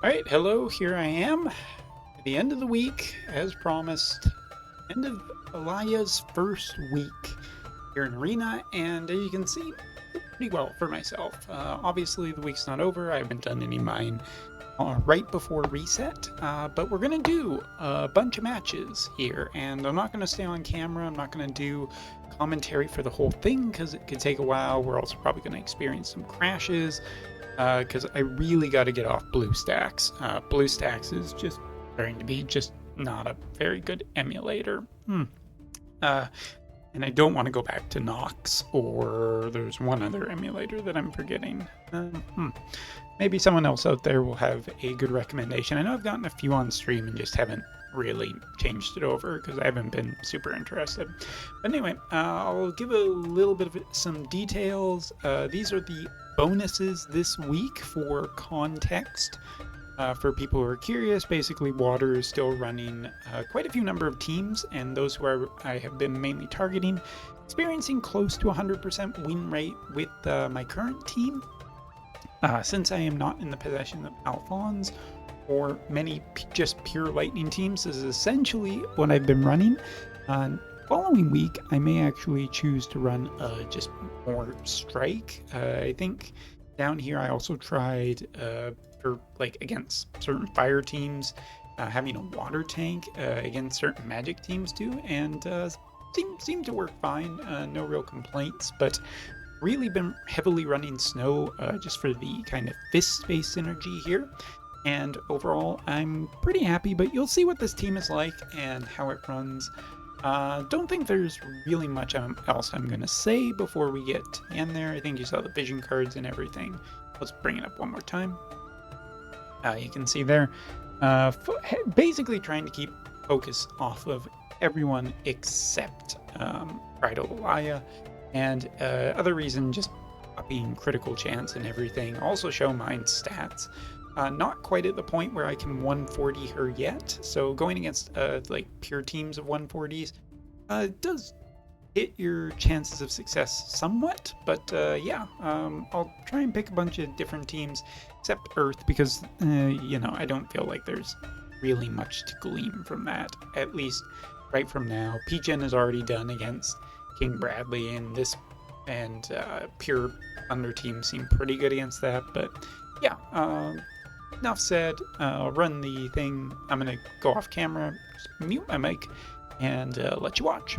All right, hello, here I am. At the end of the week, as promised. End of Alaya's first week here in Arena, and as you can see, pretty well for myself. Obviously, the week's not over. I haven't done any mine right before reset, but we're gonna do a bunch of matches here, and I'm not gonna stay on camera. I'm not gonna do commentary for the whole thing because it could take a while. We're also probably gonna experience some crashes because I really got to get off BlueStacks. BlueStacks is just starting to be just not a very good emulator. Uh, and I don't want to go back to Nox, or there's one other emulator that I'm forgetting. Maybe someone else out there will have a good recommendation. I know I've gotten a few on stream and just haven't really changed it over because I haven't been super interested. But anyway, I'll give a little bit of some details. These are the bonuses this week for context. For people who are curious, basically Water is still running quite a few number of teams, and those who I have been mainly targeting, experiencing close to 100% win rate with my current team. Since I am not in the possession of Alphonse or many just pure Lightning teams, this is essentially what I've been running. Following week, I may actually choose to run just more Strike. I think down here I also tried for like against certain fire teams, having a water tank against certain magic teams too, and seemed to work fine. No real complaints, but really been heavily running snow just for the kind of fist space synergy here. And overall, I'm pretty happy, but you'll see what this team is like and how it runs. Don't think there's really much else I'm going to say before we get in there. I think you saw the vision cards and everything. Let's bring it up one more time. You can see there, basically trying to keep focus off of everyone except B.Alaya, and other reason just being critical chance and everything. Also show mine stats. Not quite at the point where I can 140 her yet, so going against like pure teams of 140s does hit your chances of success somewhat, but yeah, I'll try and pick a bunch of different teams, except Earth, because, I don't feel like there's really much to glean from that, at least right from now. PGen is already done against King Bradley, and Pure Thunder team seem pretty good against that, but yeah, enough said. I'll run the thing. I'm going to go off camera, just mute my mic, and let you watch.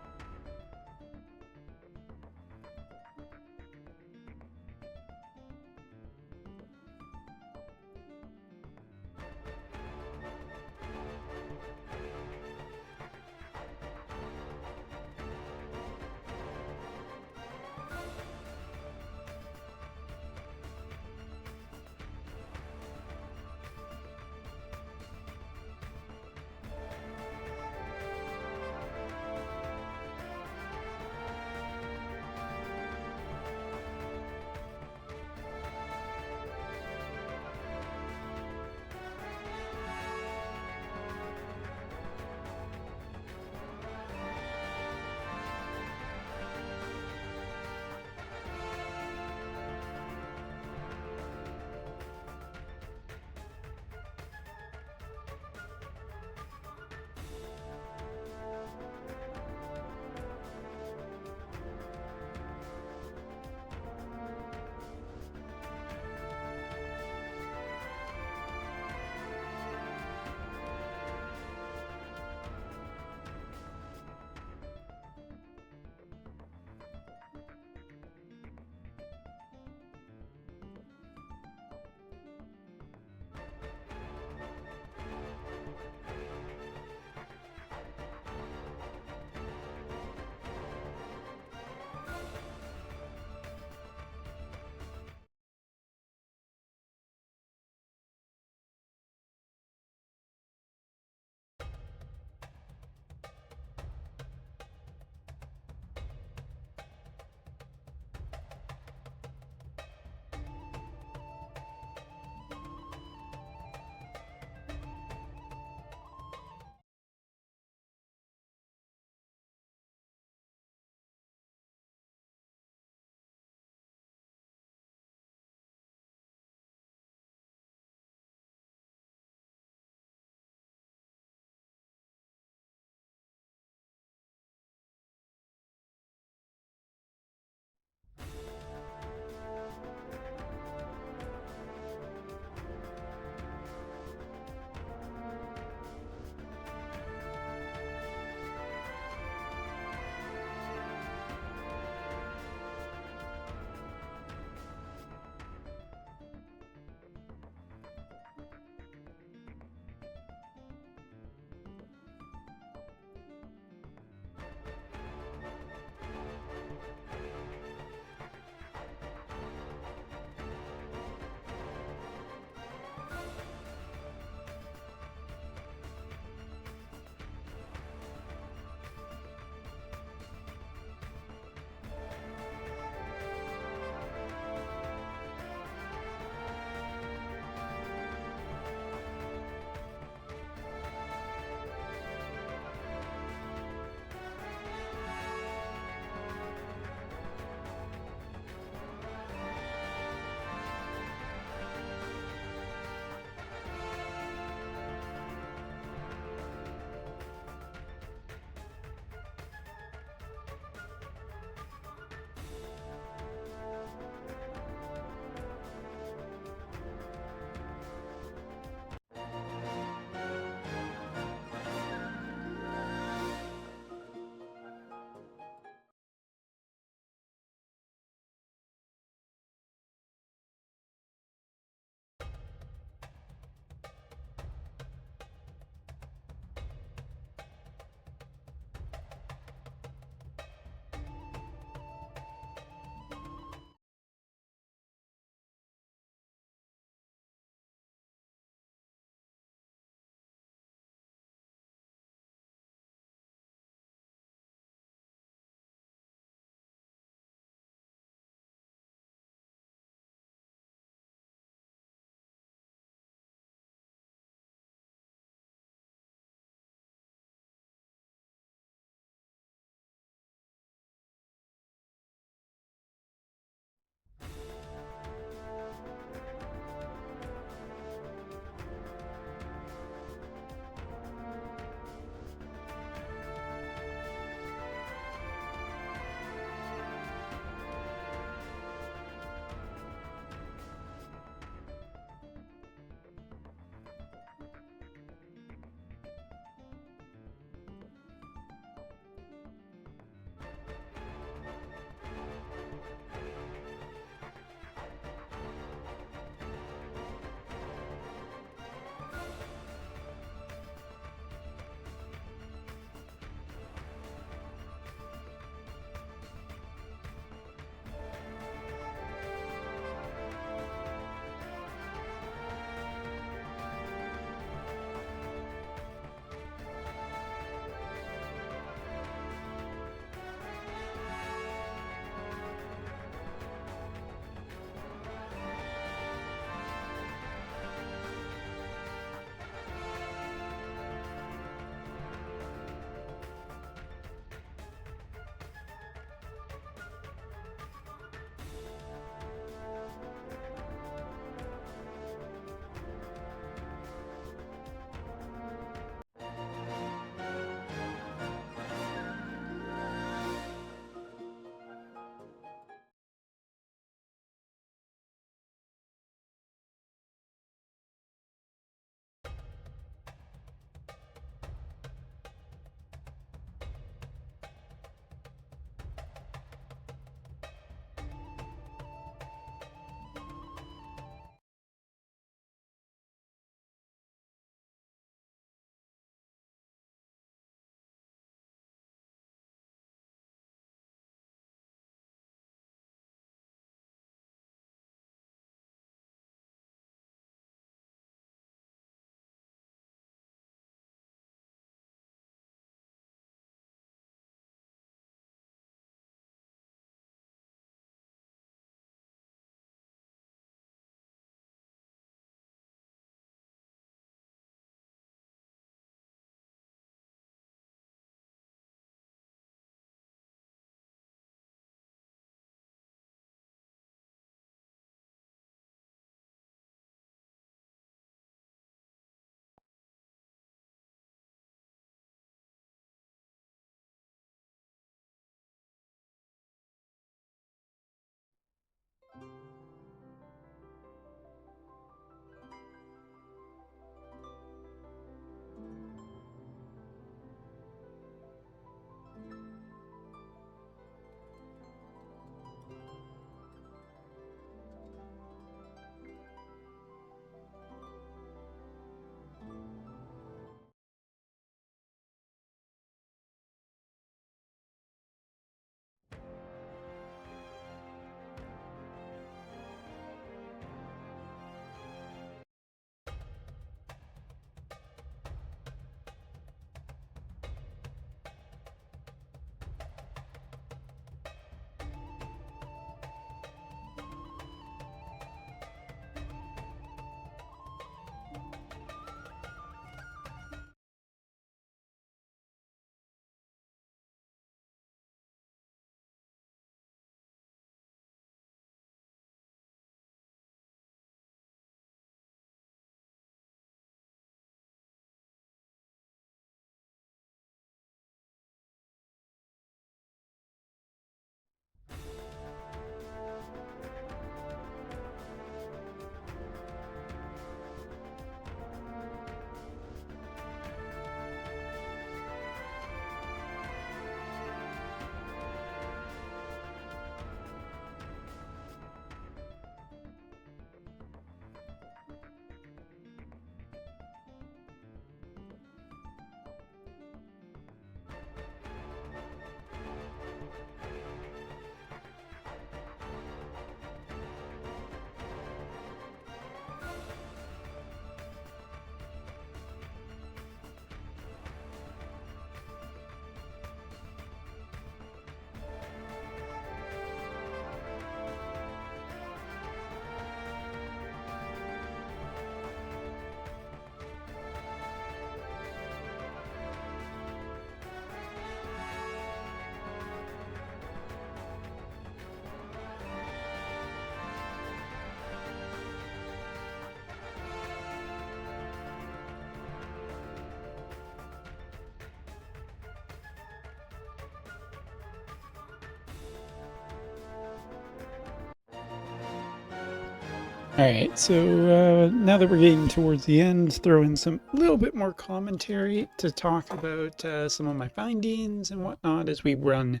Alright, so now that we're getting towards the end, throw in some little bit more commentary to talk about some of my findings and whatnot as we run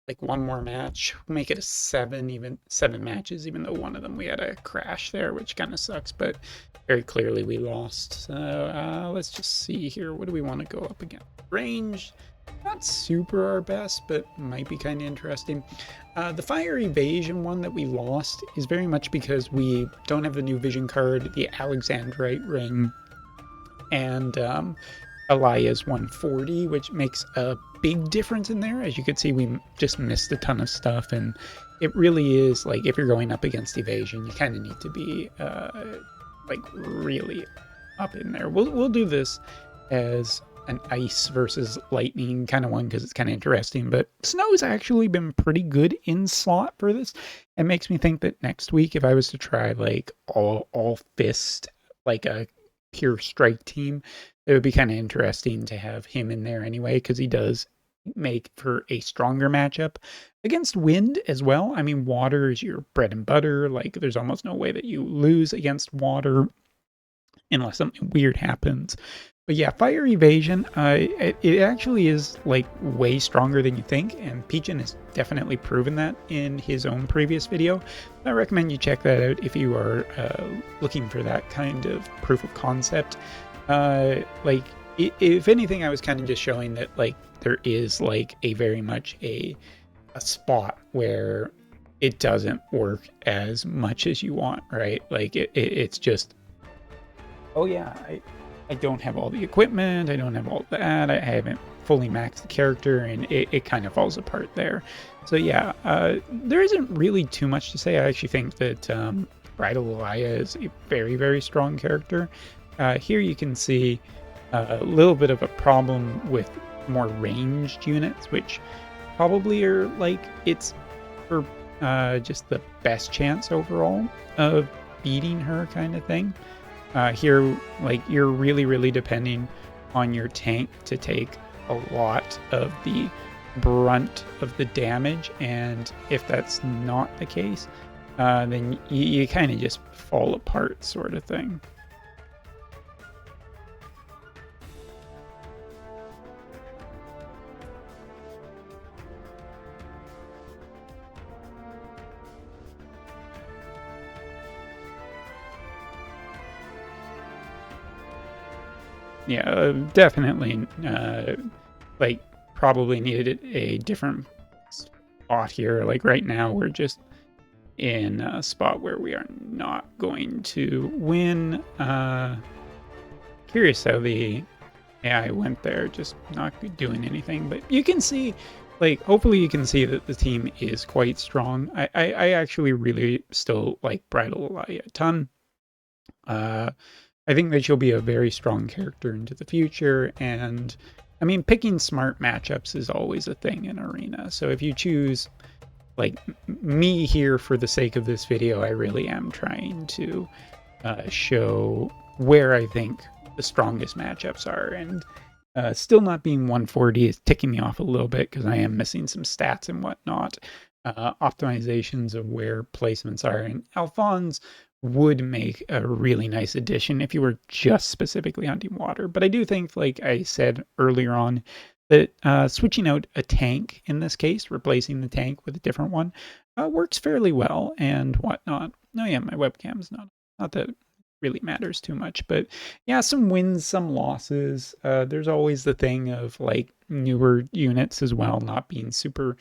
like one more match. We'll make it a 7 matches, even though one of them we had a crash there, which kind of sucks, but very clearly we lost. So let's just see here. What do we want to go up against? Range, not super our best, but might be kind of interesting. The fire evasion one that we lost is very much because we don't have the new vision card, the Alexandrite ring, and Alaya's 140, which makes a big difference in there. As you can see, we just missed a ton of stuff, and it really is like if you're going up against evasion, you kind of need to be like really up in there. We'll do this as an ice versus lightning kind of one because it's kind of interesting, but snow's actually been pretty good in slot for this. It makes me think that next week, if I was to try like all fist, like a pure strike team, it would be kind of interesting to have him in there anyway, because he does make for a stronger matchup against wind as well. I mean, water is your bread and butter. Like, there's almost no way that you lose against water unless something weird happens. But yeah, fire evasion, it actually is like way stronger than you think, and Pigeon has definitely proven that in his own previous video. I recommend you check that out if you are looking for that kind of proof of concept. Like, if anything, I was kind of just showing that like there is like a very much a spot where it doesn't work as much as you want, right? Like it's just, oh yeah, I don't have all the equipment, I don't have all that, I haven't fully maxed the character, and it kind of falls apart there. So yeah, there isn't really too much to say. I actually think that B.Alaya is a very, very strong character. Here you can see a little bit of a problem with more ranged units, which probably are like, it's for just the best chance overall of beating her kind of thing. Here, like, you're really depending on your tank to take a lot of the brunt of the damage, and if that's not the case, then you kind of just fall apart, sort of thing. Yeah, definitely, like, probably needed a different spot here. Like, right now, we're just in a spot where we are not going to win. Curious how the AI went there, just not doing anything. But you can see, like, hopefully you can see that the team is quite strong. I actually really still like B.Alaya a ton. I think that she'll be a very strong character into the future, and I mean, picking smart matchups is always a thing in Arena. So if you choose, like, me here for the sake of this video, I really am trying to show where I think the strongest matchups are, and still not being 140 is ticking me off a little bit because I am missing some stats and whatnot. Optimizations of where placements are, and Alphonse would make a really nice addition if you were just specifically hunting water. But I do think, like I said earlier on, that switching out a tank in this case, replacing the tank with a different one, works fairly well and whatnot. Oh yeah, my webcam's not that it really matters too much, but yeah, some wins, some losses. There's always the thing of like newer units as well not being super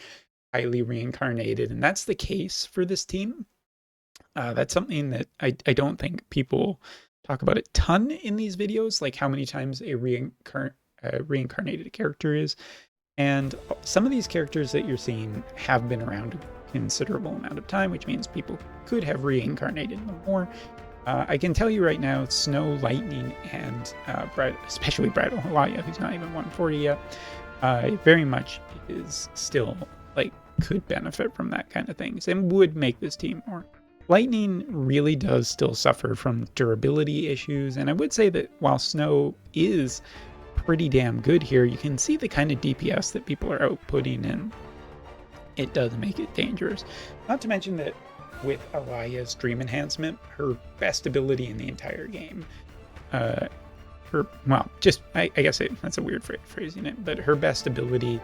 highly reincarnated, and that's the case for this team. That's something that I don't think people talk about a ton in these videos, like how many times a reincarnated character is. And some of these characters that you're seeing have been around a considerable amount of time, which means people could have reincarnated them more. I can tell you right now, Snow, Lightning, and especially B.Alaya, who's not even 140 yet, very much is still, like, could benefit from that kind of things and would make this team more. Lightning really does still suffer from durability issues, and I would say that while Snow is pretty damn good here, you can see the kind of DPS that people are outputting, and it does make it dangerous. Not to mention that with Alaya's Dream Enhancement, her best ability in the entire game. Well, just, I guess that's a weird phrasing it, but her best ability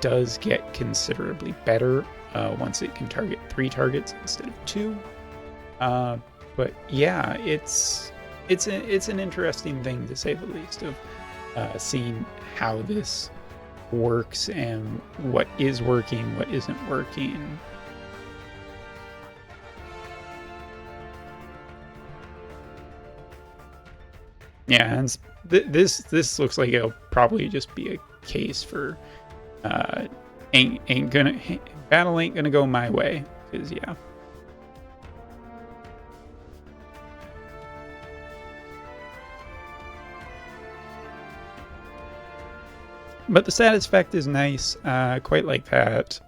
does get considerably better once it can target 3 targets instead of 2. But yeah, it's an interesting thing, to say the least, of seeing how this works and what is working, what isn't working. Yeah, and this looks like it'll probably just be a case for battle ain't gonna go my way, because yeah. But the status effect is nice. Quite like that.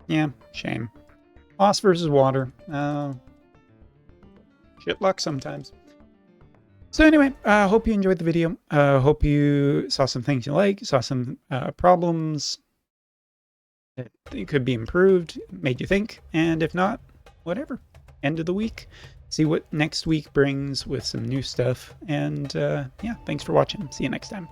Yeah, shame. Lost versus water. Shit luck sometimes. So anyway, hope you enjoyed the video. Hope you saw some things you like, saw some problems that could be improved, made you think, and if not, whatever. End of the week. See what next week brings with some new stuff. And yeah, thanks for watching. See you next time.